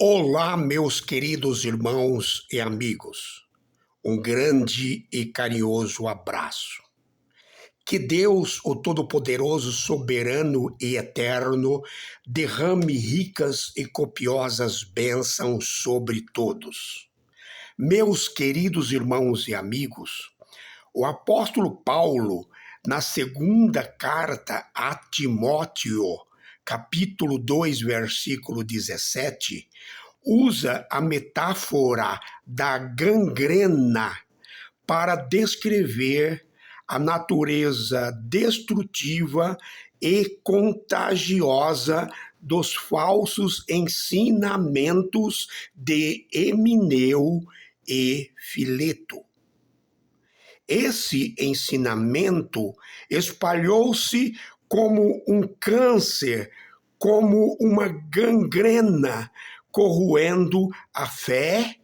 Olá, meus queridos irmãos e amigos. Um grande e carinhoso abraço. Que Deus, o Todo-Poderoso, soberano e eterno, derrame ricas e copiosas bênçãos sobre todos. Meus queridos irmãos e amigos, o apóstolo Paulo, na segunda carta a Timóteo, capítulo 2, versículo 17, usa a metáfora da gangrena para descrever a natureza destrutiva e contagiosa dos falsos ensinamentos de Emineu e Fileto. Esse ensinamento espalhou-se como um câncer, como uma gangrena, corroendo a fé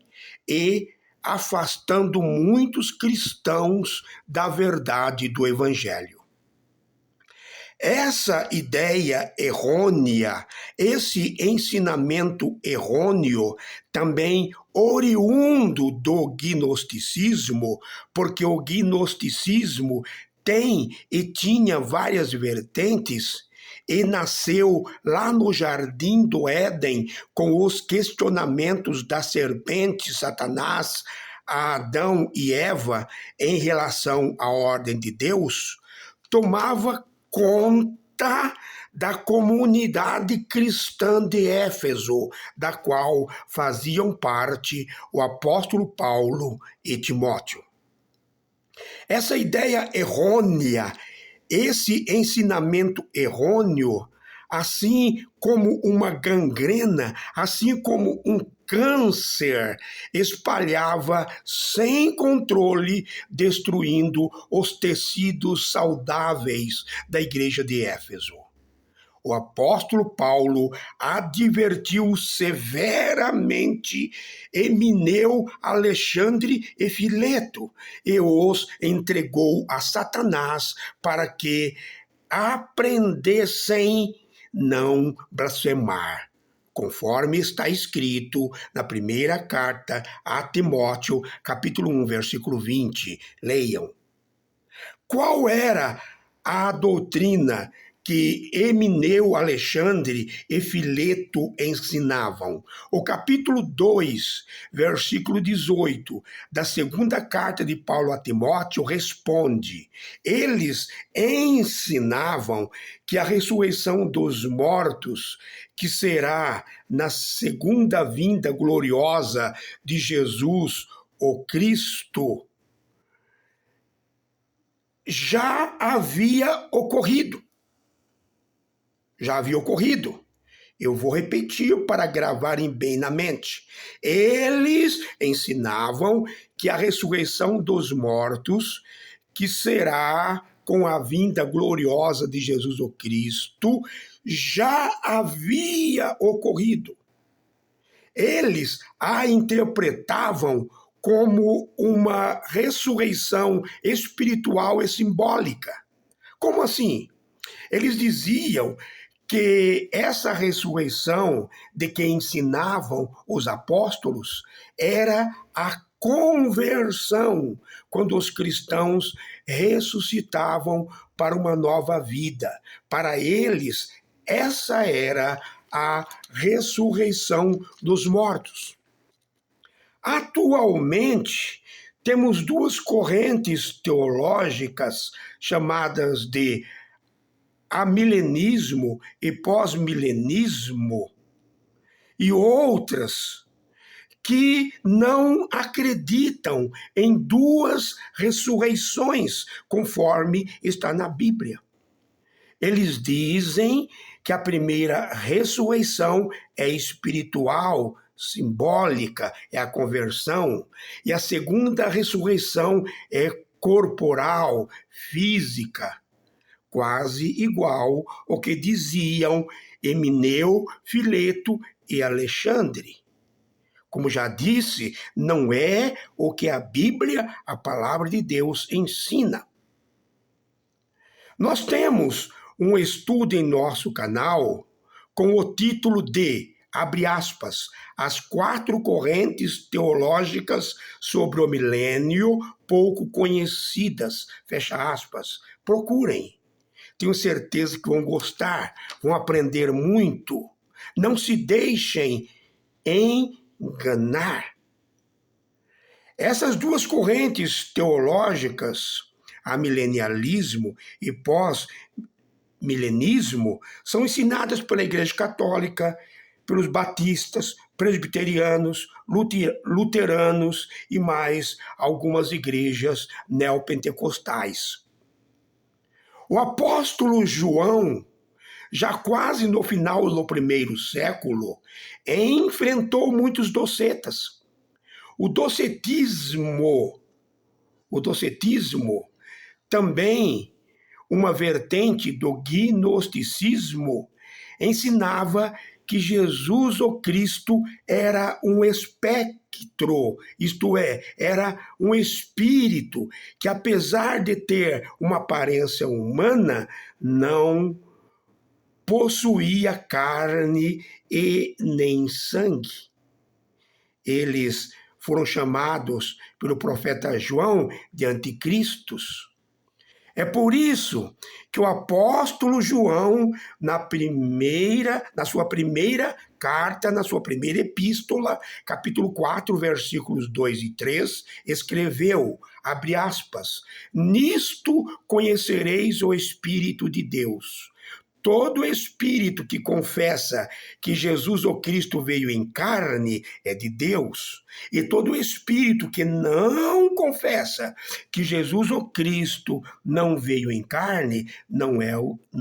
e afastando muitos cristãos da verdade do Evangelho. Essa ideia errônea, esse ensinamento errôneo, também oriundo do gnosticismo, porque o gnosticismo tem e tinha várias vertentes, e nasceu lá no Jardim do Éden com os questionamentos da serpente Satanás a Adão e Eva em relação à ordem de Deus, tomava conta da comunidade cristã de Éfeso, da qual faziam parte o apóstolo Paulo e Timóteo. Essa ideia errônea, esse ensinamento errôneo, assim como uma gangrena, assim como um câncer, espalhava sem controle, destruindo os tecidos saudáveis da igreja de Éfeso. O apóstolo Paulo advertiu severamente Emineu, Alexandre e Fileto e os entregou a Satanás para que aprendessem não blasfemar, conforme está escrito na primeira carta a Timóteo, capítulo 1, versículo 20. Leiam. Qual era a doutrina que Emineu, Alexandre e Fileto ensinavam? O capítulo 2, versículo 18, da segunda carta de Paulo a Timóteo responde: eles ensinavam que a ressurreição dos mortos, que será na segunda vinda gloriosa de Jesus, o Cristo, já havia ocorrido. Já havia ocorrido. Eu vou repetir para gravarem bem na mente. Eles ensinavam que a ressurreição dos mortos, que será com a vinda gloriosa de Jesus o Cristo, já havia ocorrido. Eles a interpretavam como uma ressurreição espiritual e simbólica. Como assim? Eles diziam que essa ressurreição de que ensinavam os apóstolos era a conversão, quando os cristãos ressuscitavam para uma nova vida. Para eles, essa era a ressurreição dos mortos. Atualmente, temos duas correntes teológicas chamadas de amilenismo e pós-milenismo, e outras que não acreditam em duas ressurreições, conforme está na Bíblia. Eles dizem que a primeira ressurreição é espiritual, simbólica, é a conversão, e a segunda ressurreição é corporal, física, quase igual ao que diziam Emineu, Fileto e Alexandre. Como já disse, não é o que a Bíblia, a palavra de Deus, ensina. Nós temos um estudo em nosso canal com o título de abre aspas, as 4 correntes teológicas sobre o milênio pouco conhecidas, fecha aspas. Procurem. Tenho certeza que vão gostar, vão aprender muito. Não se deixem enganar. Essas 2 correntes teológicas, amilenialismo e pós-milenismo, são ensinadas pela Igreja Católica, pelos batistas, presbiterianos, luteranos e mais algumas igrejas neopentecostais. O apóstolo João, já quase no final do 1º século, enfrentou muitos docetas. O docetismo, também uma vertente do gnosticismo, ensinava que Jesus, o Cristo, era um espectro, isto é, era um espírito que, apesar de ter uma aparência humana, não possuía carne e nem sangue. Eles foram chamados pelo profeta João de anticristos. É por isso que o apóstolo João, na sua primeira carta, na sua primeira epístola, capítulo 4, versículos 2 e 3, escreveu, abre aspas, nisto conhecereis o Espírito de Deus. Todo espírito que confessa que Jesus o Cristo veio em carne é de Deus. E todo espírito que não confessa que Jesus o Cristo não veio em carne não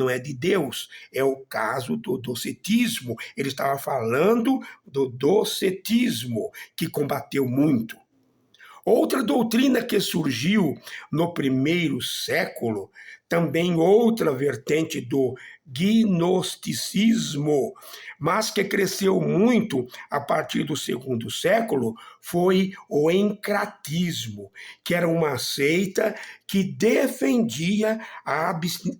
é de Deus. É o caso do docetismo. Ele estava falando do docetismo, que combateu muito. Outra doutrina que surgiu no 1º século, também outra vertente do gnosticismo, mas que cresceu muito a partir do 2º século, foi o encratismo, que era uma seita que defendia a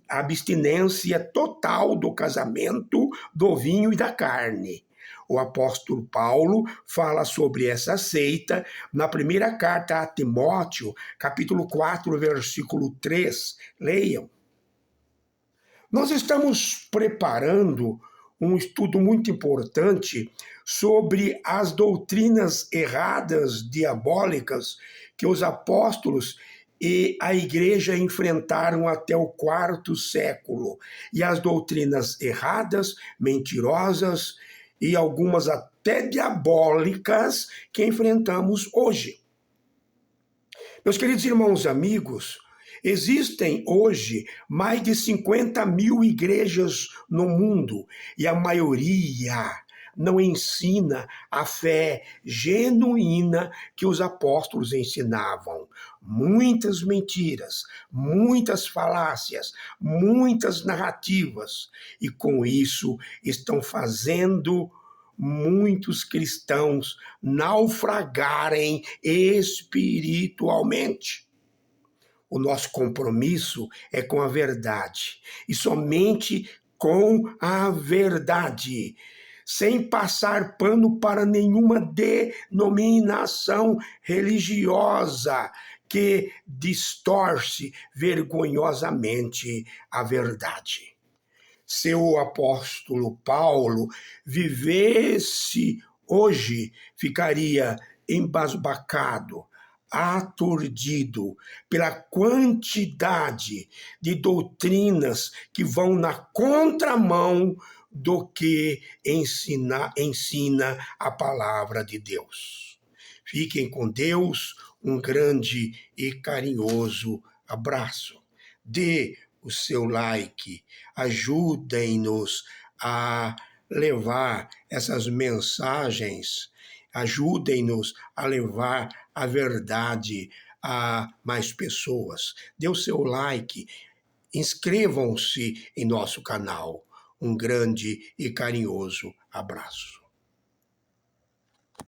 abstinência total do casamento, do vinho e da carne. O apóstolo Paulo fala sobre essa seita na primeira carta a Timóteo, capítulo 4, versículo 3. Leiam. Nós estamos preparando um estudo muito importante sobre as doutrinas erradas, diabólicas, que os apóstolos e a igreja enfrentaram até o 4º século. E as doutrinas erradas, mentirosas, e algumas até diabólicas que enfrentamos hoje. Meus queridos irmãos e amigos, existem hoje mais de 50.000 igrejas no mundo e a maioria não ensina a fé genuína que os apóstolos ensinavam. Muitas mentiras, muitas falácias, muitas narrativas. E com isso estão fazendo muitos cristãos naufragarem espiritualmente. O nosso compromisso é com a verdade, e somente com a verdade, sem passar pano para nenhuma denominação religiosa que distorce vergonhosamente a verdade. Se o apóstolo Paulo vivesse hoje, ficaria embasbacado, aturdido pela quantidade de doutrinas que vão na contramão do que ensina a palavra de Deus. Fiquem com Deus, um grande e carinhoso abraço. Dê o seu like, ajudem-nos a levar essas mensagens, ajudem-nos a levar a verdade a mais pessoas. Dê o seu like, inscrevam-se em nosso canal. Um grande e carinhoso abraço.